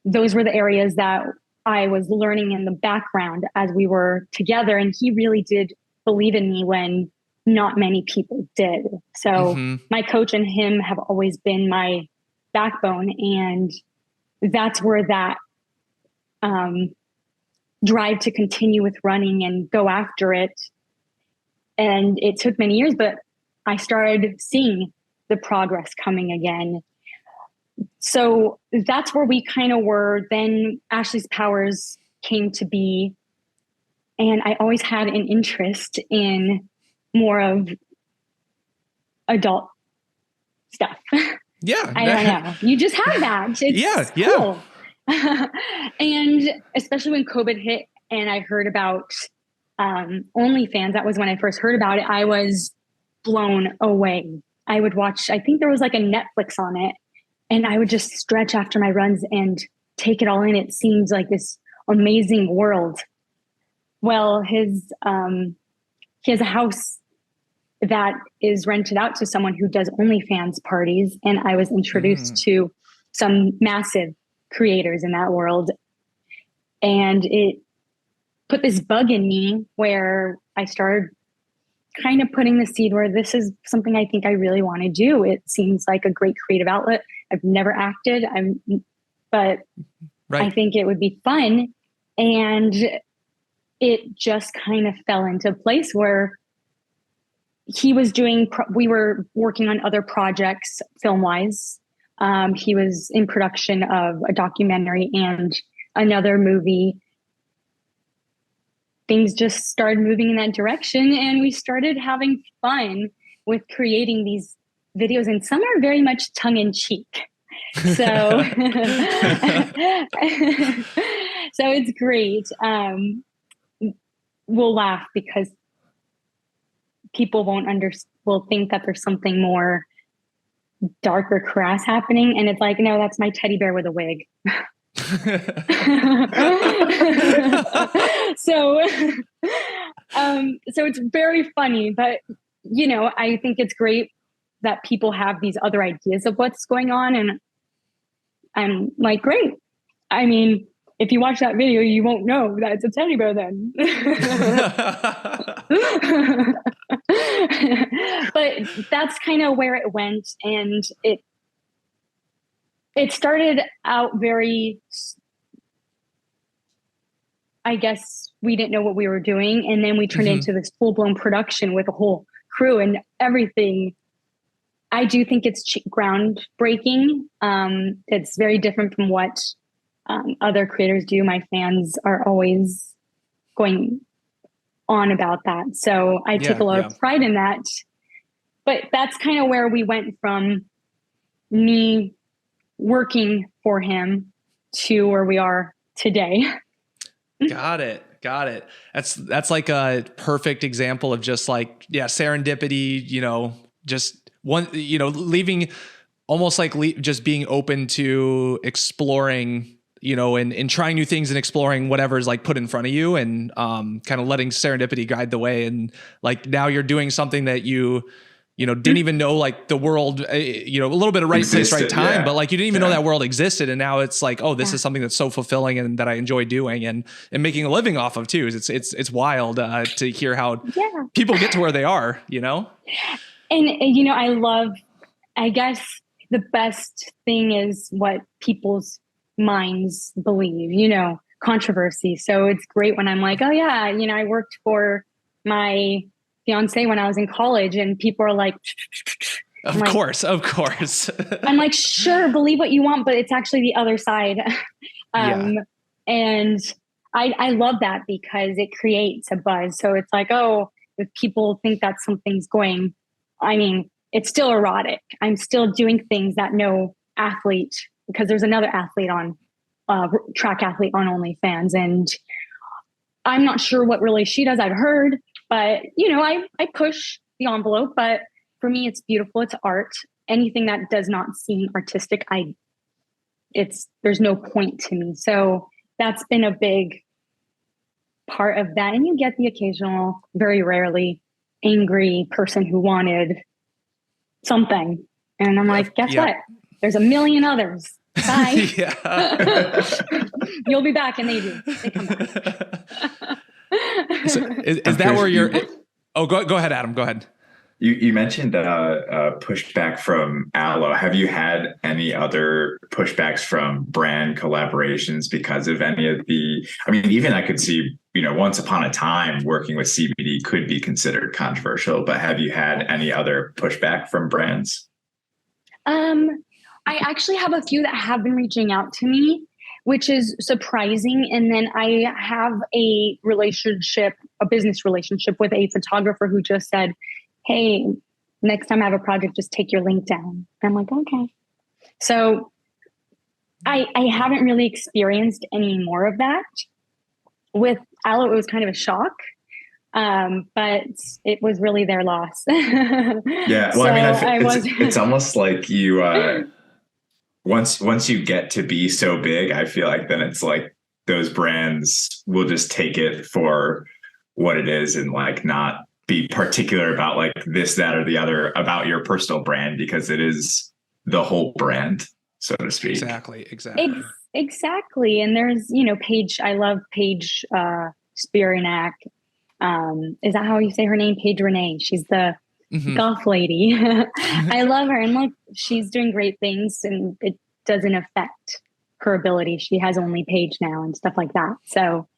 A: those were the areas that I was learning in the background as we were together. And he really did believe in me when not many people did. So my coach and him have always been my backbone. And that's where that drive to continue with running and go after it. And it took many years, but I started seeing the progress coming again. So that's where we kind of were. Then Ashlee Powers came to be. And I always had an interest in more of adult stuff.
B: Yeah.
A: I don't know. You just have that. It's cool. And especially when COVID hit and I heard about OnlyFans, that was when I first heard about it. I was blown away. I would watch, I think there was like a Netflix on it, and I would just stretch after my runs and take it all in. It seemed like this amazing world. Well, he has a house that is rented out to someone who does OnlyFans parties. And I was introduced to some massive creators in that world. And it put this bug in me where I started kind of putting the seed where this is something I think I really want to do. It seems like a great creative outlet. I've never acted, but I think it would be fun. And it just kind of fell into place where he was we were working on other projects film-wise. He was in production of a documentary and another movie. Things just started moving in that direction, and we started having fun with creating these videos, and some are very much tongue-in-cheek. So, so it's great. We'll laugh because people will think that there's something more dark or crass happening. And it's like, no, that's my teddy bear with a wig. So it's very funny, but I think it's great that people have these other ideas of what's going on. And I'm like, great. I mean, if you watch that video, you won't know that it's a teddy bear then. But that's kind of where it went. And it started out very, I guess we didn't know what we were doing. And then we turned into this full-blown production with a whole crew and everything. I do think it's groundbreaking. It's very different from what other creators do. My fans are always going on about that. So I take a lot of pride in that. But that's kind of where we went from me working for him to where we are today.
B: Got it. That's like a perfect example of just like, serendipity, just one, leaving almost like just being open to exploring, and trying new things and exploring whatever is like put in front of you, and kind of letting serendipity guide the way. And like now you're doing something that you didn't even know like the world, a little bit of right place, right time, but like you didn't even know that world existed. And now it's like, oh, this is something that's so fulfilling and that I enjoy doing and making a living off of too. It's wild to hear how people get to where they are, And,
A: I guess the best thing is what people's minds believe, controversy. So it's great when I'm like, oh yeah, I worked for my fiancé when I was in college and people are like,
B: of course.
A: I'm like, sure, believe what you want, but it's actually the other side. And I love that because it creates a buzz. So it's like, oh, if people think that something's going, it's still erotic. I'm still doing things that no athlete, because there's another athlete on track athlete on OnlyFans. And I'm not sure what really she does. I've heard, but I push the envelope, but for me, it's beautiful. It's art. Anything that does not seem artistic, there's no point to me. So that's been a big part of that. And you get the occasional, very rarely angry person who wanted something. And I'm like, guess what? There's a million others. Bye. You'll be back. And they do. They come back.
B: So is that where you're... Oh, go ahead, Adam. Go ahead.
C: You mentioned pushback from Aloe. Have you had any other pushbacks from brand collaborations because of any of the... even I could see, once upon a time working with CBD could be considered controversial, but have you had any other pushback from brands?
A: I actually have a few that have been reaching out to me, which is surprising. And then I have a business relationship with a photographer who just said, hey, next time I have a project, just take your link down. I'm like, okay. So I haven't really experienced any more of that. With Aloe, it was kind of a shock, but it was really their loss.
C: Yeah, well, so it's almost like you, once you get to be so big, I feel like then it's like those brands will just take it for what it is and like not be particular about like this, that, or the other about your personal brand because it is the whole brand, so to speak.
B: Exactly.
A: Exactly. And there's, I love Paige Spiranak. Is that how you say her name? Paige Renee. She's the goth lady. I love her. And like, she's doing great things and it doesn't affect her ability. She has only Paige now and stuff like that. So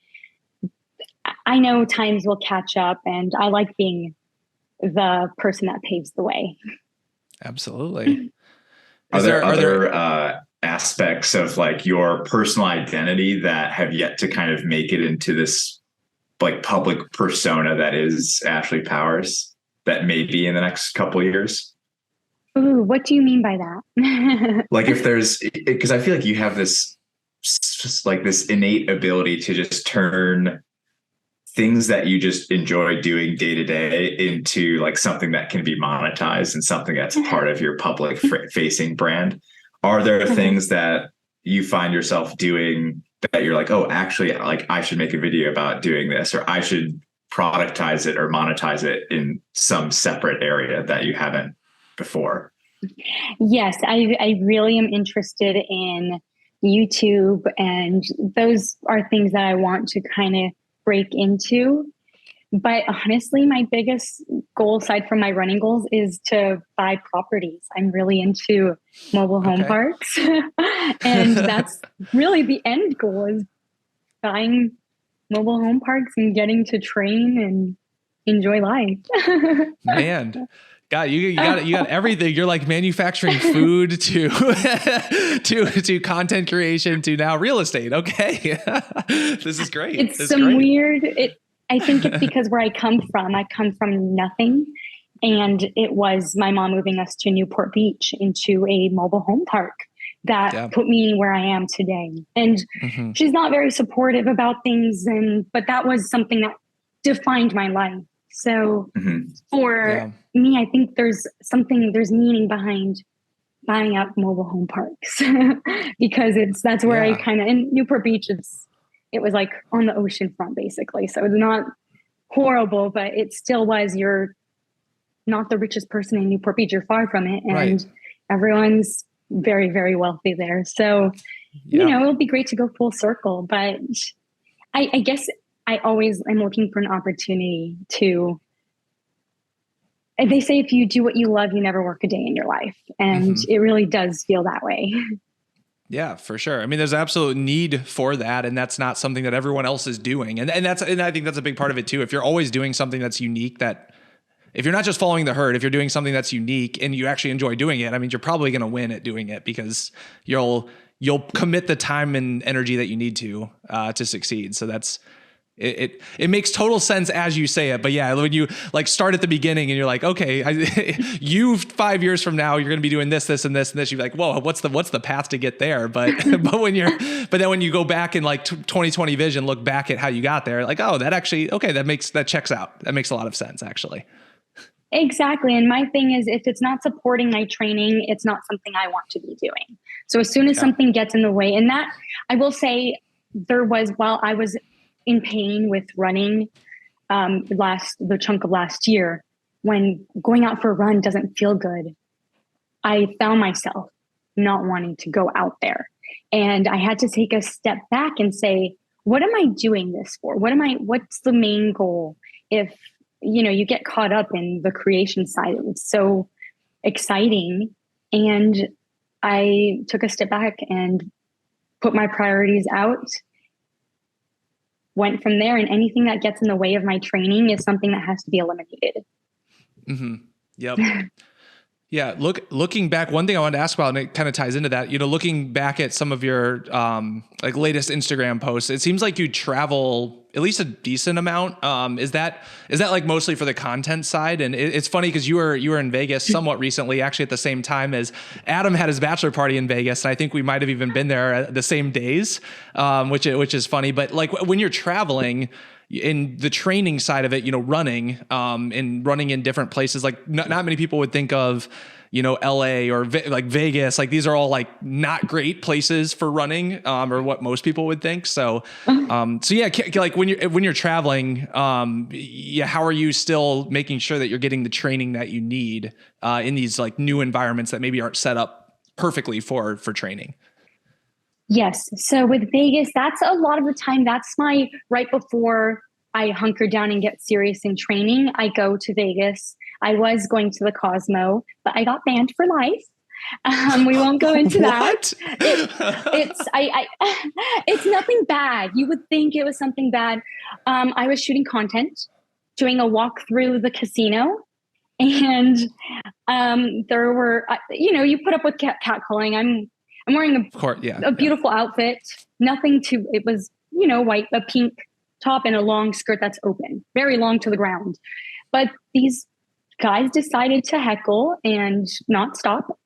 A: I know times will catch up and I like being the person that paves the way.
B: Absolutely.
C: Are there other aspects of like your personal identity that have yet to kind of make it into this like public persona that is Ashlee Powers that may be in the next couple of years?
A: Ooh, what do you mean by that?
C: Like if there's, because I feel like you have this innate ability to just turn things that you just enjoy doing day to day into like something that can be monetized and something that's part of your public facing brand. Are there things that you find yourself doing that you're like, oh, actually, like I should make a video about doing this, or I should productize it or monetize it in some separate area that you haven't before?
A: Yes, I really am interested in YouTube, and those are things that I want to kind of break into. But honestly, my biggest goal, aside from my running goals, is to buy properties. I'm really into mobile home parks. And that's really the end goal, is buying mobile home parks and getting to train and enjoy life.
B: Man. God, you got everything. You're like manufacturing food to content creation to now real estate. Okay. This is great.
A: It's weird. I think it's because where I come from nothing. And it was my mom moving us to Newport Beach into a mobile home park that put me where I am today. And she's not very supportive about things. But that was something that defined my life. So for me, I think there's meaning behind buying up mobile home parks because that's where I kind of, in Newport Beach, it was like on the ocean front basically. So it's not horrible, but it still was, you're not the richest person in Newport Beach. You're far from it. And
B: Right.
A: everyone's very, very wealthy there. So,
B: Yeah.
A: it'll be great to go full circle. But I guess I always am looking for an opportunity to, they say if you do what you love, you never work a day in your life. And it really does feel that way.
B: Yeah, for sure. I mean, there's absolute need for that, and that's not something that everyone else is doing. And I think that's a big part of it too. If you're always doing something that's unique, that if you're not just following the herd, if you're doing something that's unique and you actually enjoy doing it, I mean, you're probably going to win at doing it because you'll commit the time and energy that you need to succeed. So that's it makes total sense as you say it. But yeah, when you like start at the beginning and you're like, okay, you 5 years from now, you're going to be doing this, this, and this, and this. You're like, whoa, what's the path to get there? But then when you go back in like 2020 vision, look back at how you got there, like, oh, that actually, okay, that checks out. That makes a lot of sense actually.
A: Exactly. And my thing is, if it's not supporting my training, it's not something I want to be doing. So as soon as something gets in the way, and that I will say while I was in pain with running the chunk of last year, when going out for a run doesn't feel good, I found myself not wanting to go out there. And I had to take a step back and say, what am I doing this for? What's the main goal? If you get caught up in the creation side, it's so exciting. And I took a step back and put my priorities out, went from there, and anything that gets in the way of my training is something that has to be eliminated.
B: Mm-hmm. Yep. Yeah. Looking back, one thing I wanted to ask about, and it kind of ties into that, looking back at some of your like latest Instagram posts, it seems like you travel at least a decent amount. Is that like mostly for the content side? And it's funny because you were in Vegas somewhat recently, actually at the same time as Adam had his bachelor party in Vegas. And I think we might have even been there at the same days, which is funny. But like when you're traveling, in the training side of it, running, and running in different places, like not many people would think of, LA or like Vegas, like these are all like not great places for running, or what most people would think. So yeah, like when you're traveling, how are you still making sure that you're getting the training that you need, in these like new environments that maybe aren't set up perfectly for training?
A: Yes. So with Vegas, that's a lot of the time, that's my right before I hunker down and get serious in training. I go to Vegas. I was going to the Cosmo, but I got banned for life. We won't go into that. It's nothing bad. You would think it was something bad. I was shooting content, doing a walk through the casino, and there were, you put up with catcalling. I'm wearing a beautiful outfit. It was, white, a pink top and a long skirt that's open, very long to the ground. But these guys decided to heckle and not stop.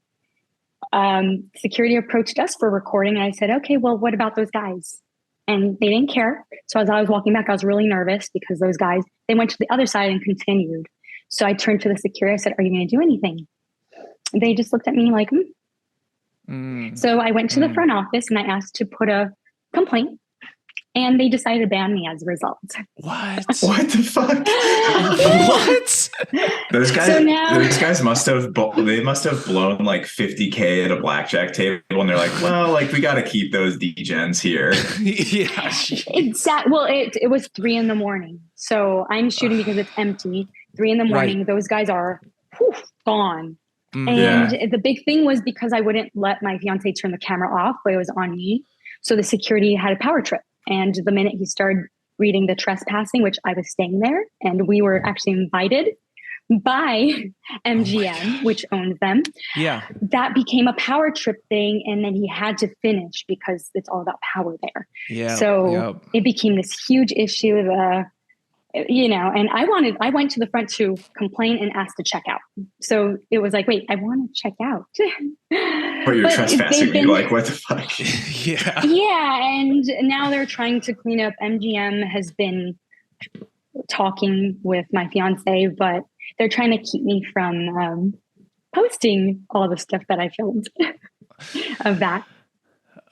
A: Security approached us for recording. And I said, okay, well, what about those guys? And they didn't care. So as I was walking back, I was really nervous because those guys, they went to the other side and continued. So I turned to the security. I said, are you going to do anything? And they just looked at me like, So I went to the front office and I asked to put a complaint, and they decided to ban me as a result.
B: What?
C: What the fuck?
B: What?
C: Those guys must have blown like 50K at a blackjack table, and they're like, well, like we got to keep those degens here.
B: Yeah.
A: Exactly. Well, it was 3 a.m. So I'm shooting because it's empty. 3 a.m. Right. Those guys are gone. And the big thing was because I wouldn't let my fiance turn the camera off, but it was on me. So the security had a power trip. And the minute he started reading the trespassing, which I was staying there, and we were actually invited by MGM, which owns them. Yeah. That became a power trip thing. And then he had to finish because it's all about power there. Yeah. So it became this huge issue. And I went to the front to complain and ask to check out. So it was like, wait, I want to check out.
C: But you're trespassing. You're like, what the fuck?
B: Yeah.
A: Yeah. And now they're trying to clean up. MGM has been talking with my fiance, but they're trying to keep me from posting all the stuff that I filmed of that.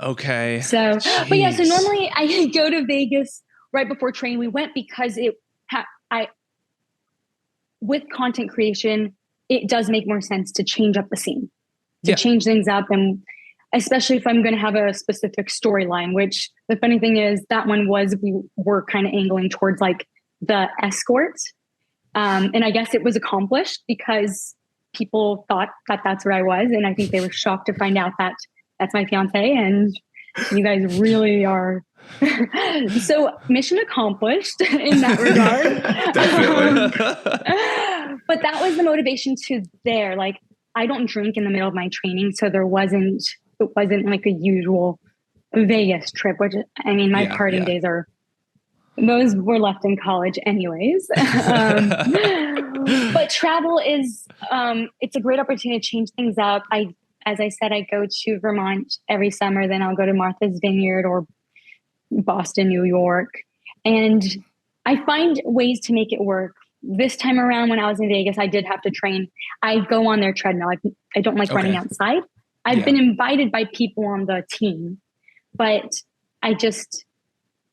B: Okay.
A: So, but yeah, so normally I go to Vegas right before training. We went because with content creation, it does make more sense to change up the scene, to change things up. And especially if I'm going to have a specific storyline, which the funny thing is that one we were kind of angling towards like the escort. And I guess it was accomplished because people thought that that's where I was. And I think they were shocked to find out that that's my fiance and you guys really are. So mission accomplished in that regard.
C: Definitely.
A: But that was the motivation to there. Like, I don't drink in the middle of my training. So it wasn't like a usual Vegas trip, which I mean, my partying days those were left in college anyways. But travel is, it's a great opportunity to change things up. As I said, I go to Vermont every summer, then I'll go to Martha's Vineyard or Boston, New York. And I find ways to make it work. This time around, when I was in Vegas, I did have to train. I go on their treadmill. I don't like running outside. I've been invited by people on the team, but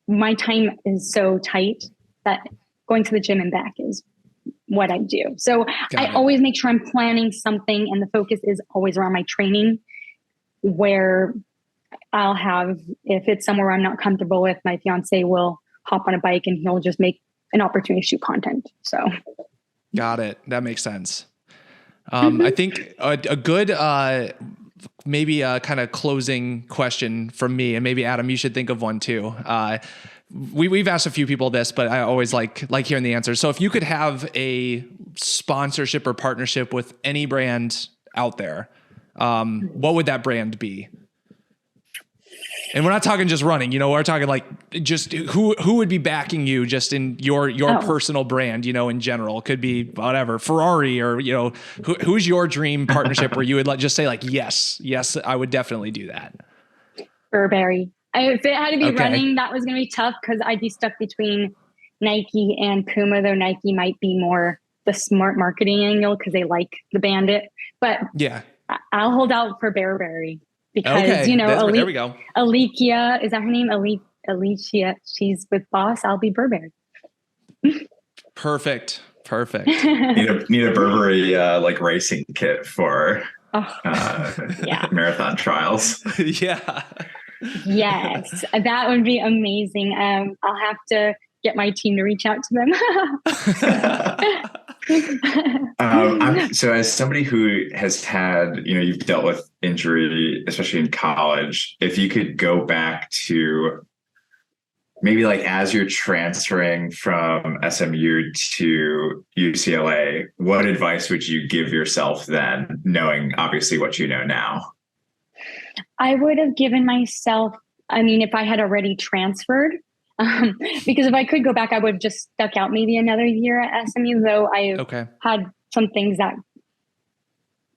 A: my time is so tight that going to the gym and back is what I do. So I always make sure I'm planning something, and the focus is always around my training, where I'll have, if it's somewhere I'm not comfortable with, my fiance will hop on a bike and he'll just make an opportunity to shoot content. So.
B: Got it. That makes sense. I think a good, maybe a kind of closing question from me, and maybe Adam, you should think of one too. We've asked a few people this, but I always like hearing the answers. So if you could have a sponsorship or partnership with any brand out there, what would that brand be? And we're not talking just running, we're talking like just who would be backing you just in your personal brand, in general. It could be whatever, Ferrari, or, who's your dream partnership where you would just say like, yes, I would definitely do that.
A: Burberry. If it had to be running, that was going to be tough because I'd be stuck between Nike and Puma, though Nike might be more the smart marketing angle because they like the bandit. But I'll hold out for Burberry. Because,
B: there we go.
A: Alicia, is that her name? Alicia, she's with Boss. I'll be Burberry.
B: Perfect.
C: Need a Burberry like racing kit for marathon trials.
B: Yeah.
A: Yes, that would be amazing. I'll have to get my team to reach out to them.
C: So as somebody who has had, you've dealt with injury, especially in college, if you could go back to maybe like as you're transferring from SMU to UCLA, what advice would you give yourself then, knowing obviously what you know now?
A: I would have given myself, if I had already transferred, because if I could go back, I would have just stuck out maybe another year at SMU, though I had some things that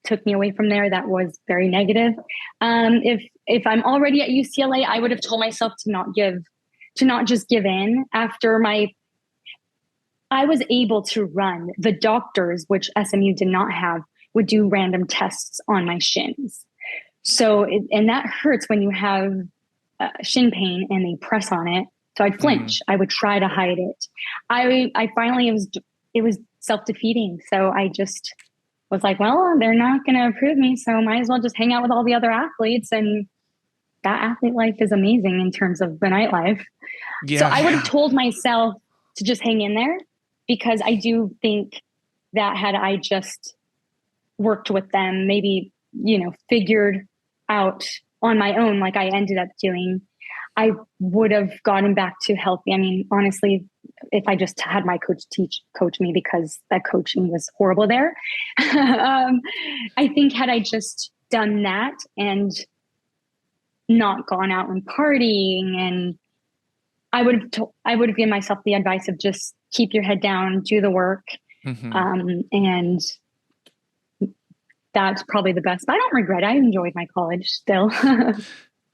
A: took me away from there that was very negative. If I'm already at UCLA, I would have told myself to not just give in after I was able to run. The doctors, which SMU did not have, would do random tests on my shins. So, and that hurts when you have shin pain and they press on it. So I'd flinch. I would try to hide it. I finally, it was self-defeating. So I just was like, well, they're not going to approve me. So might as well just hang out with all the other athletes. And that athlete life is amazing in terms of the nightlife. Yeah. So I would have told myself to just hang in there, because I do think that had I just worked with them, maybe, figured out on my own, like I ended up doing, I would have gotten back to healthy. Honestly, if I just had my coach me, because that coaching was horrible there. I think had I just done that and not gone out and partying, and I would have given myself the advice of just keep your head down, do the work. And that's probably the best. But I don't regret it. I enjoyed my college still.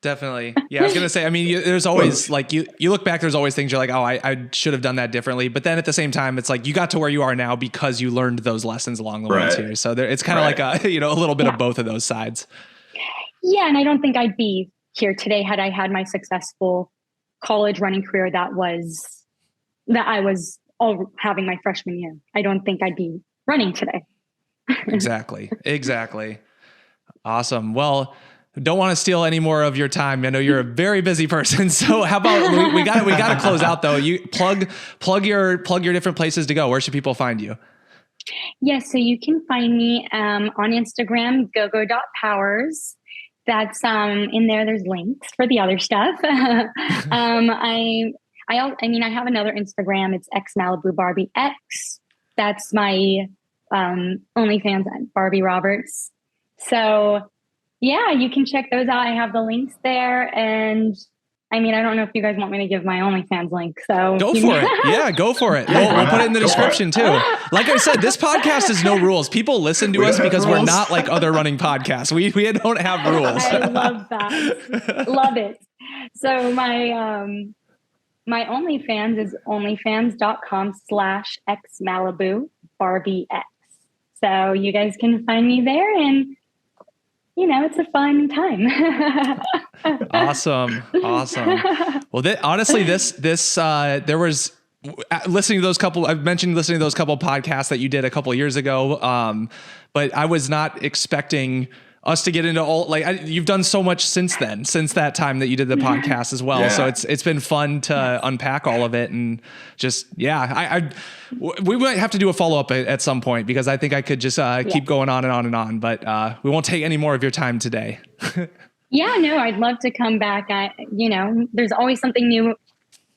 B: Definitely. Yeah, I was going to say, there's always like, you look back, there's always things you're like, oh, I should have done that differently. But then at the same time, it's like, you got to where you are now because you learned those lessons along the way too. So it's kind of like a little bit of both of those sides.
A: Yeah. And I don't think I'd be here today had I had my successful college running career that I was all having my freshman year. I don't think I'd be running today.
B: Exactly. Awesome. Well, don't want to steal any more of your time. I know you're a very busy person. So how about we got to close out though. You plug your different places to go. Where should people find you?
A: Yes. So you can find me on Instagram, gogo.powers. That's in there. There's links for the other stuff. I have another Instagram. It's X Malibu Barbie X. That's my OnlyFans at Barbie Roberts. So yeah, you can check those out. I have the links there. And I don't know if you guys want me to give my OnlyFans link. So
B: go for it. Yeah, go for it. We'll put it in the description too. Like I said, this podcast is no rules. People listen to us because we're not like other running podcasts. We don't have rules.
A: I love that. Love it. So my OnlyFans is onlyfans.com/xmalibubarbiex. So you guys can find me there, and it's a fun time.
B: Awesome. Well, honestly, there was listening to those couple. I've mentioned listening to those couple podcasts that you did a couple of years ago. But I was not expecting us to get into all you've done so much since that time that you did the podcast as well. Yeah. So it's been fun to unpack all of it, and just, we might have to do a follow-up at some point, because I think I could just keep going on and on and on, but we won't take any more of your time today.
A: Yeah, no, I'd love to come back. There's always something new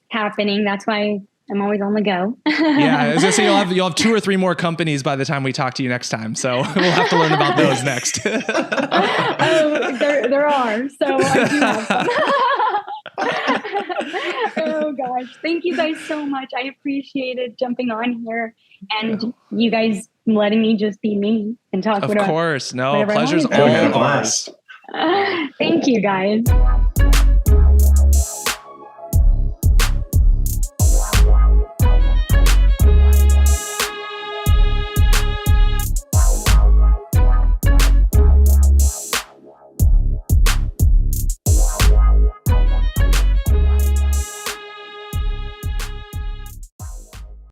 A: happening. That's why I'm always on the go.
B: Yeah, I was gonna say you'll have 2 or 3 more companies by the time we talk to you next time. So we'll have to learn about those next.
A: There are. So I do have some. Oh gosh, thank you guys so much. I appreciated jumping on here and you guys letting me just be me and talk.
B: Of course, no, pleasure's all ours.
A: Thank you guys.